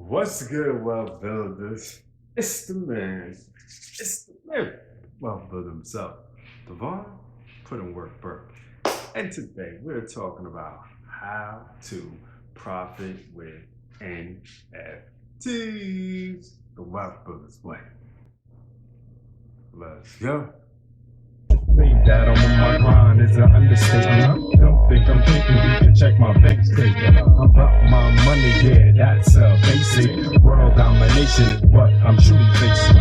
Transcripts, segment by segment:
What's good, Wealthbuilderz? It's the man. It's the man. Wealthbuilder himself. Devon, put in work, Burke. And today we're talking about how to profit with NFTs. The Wealthbuilderz way. Let's go. Say that I'm on my grind is an understatement. Don't think I'm thinking, you can check my bank statement. I'm about my money, yeah, that's a basic. World domination is what I'm truly facing.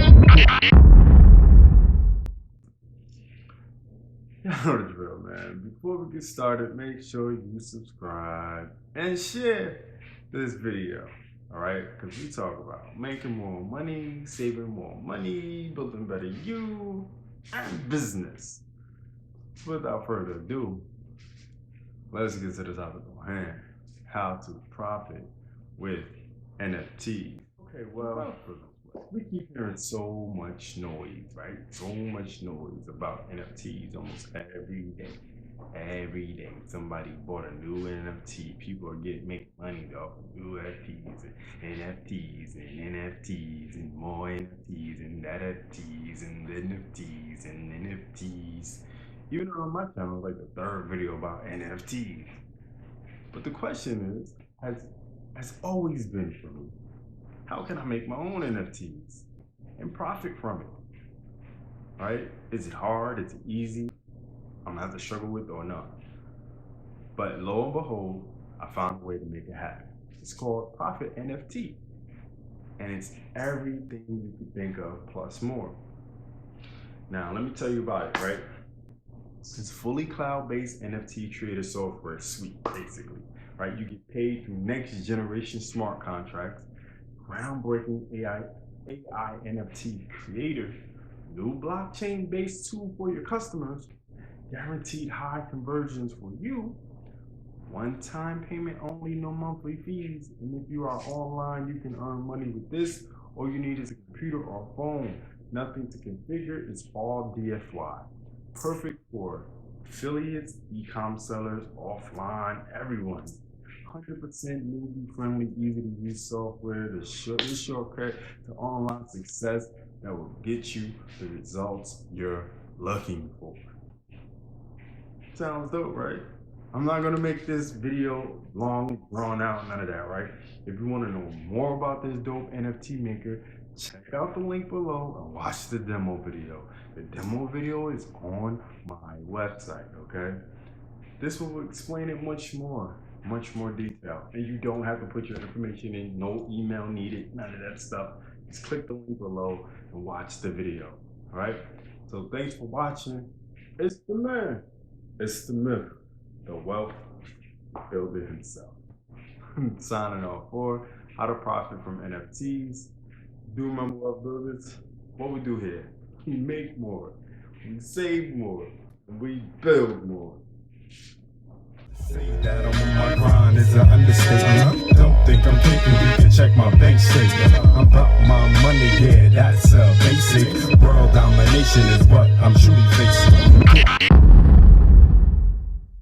Y'all know the drill, man. Before we get started, make sure you subscribe and share this video. Alright? Because we talk about making more money, saving more money, building better you, and business. Without further ado, let's get to the topic at hand. How to profit with NFT. Okay, well, we keep hearing so much noise, right? So much noise about NFTs almost every day. Every day, somebody bought a new NFT. People are making money off of new NFTs and NFTs and NFTs and more NFTs and NFTs and NFTs and NFTs. Even on my channel, like the third video about NFTs. But the question is, has always been for me, how can I make my own NFTs and profit from it? Right? Is it hard? Is it easy? I'm gonna have to struggle with it or not. But lo and behold, I found a way to make it happen. It's called ProfitNFT. And it's everything you can think of plus more. Now, let me tell you about it, right? It's fully cloud-based NFT trader software suite, basically, right? You get paid through next generation smart contracts, groundbreaking AI NFT creator, new blockchain-based tool for your customers, guaranteed high conversions for you, one-time payment only, no monthly fees, and if you are online, you can earn money with this. All you need is a computer or phone, nothing to configure, it's all DFY. Perfect for affiliates, e-com sellers, offline, everyone. 100% newbie friendly, easy to use software, the shortcut to online success that will get you the results you're looking for. Sounds dope, right? I'm not gonna make this video long, drawn out, none of that, right? If you wanna know more about this dope NFT maker, check out the link below and watch the demo video. The demo video is on my website, okay? This will explain it much more detail. And you don't have to put your information in, no email needed, none of that stuff. Just click the link below and watch the video, all right? So thanks for watching. It's the man. It's the myth, the wealth builder himself. Signing off for how to profit from NFTs. Do remember, Wealthbuilderz, what we do here? We make more, we save more, and we build more. Say that I'm on my grind is an understatement. Don't think I'm thinking, you can check my bank statement. I'm about my money, yeah, that's a basic. World domination is what I'm truly facing.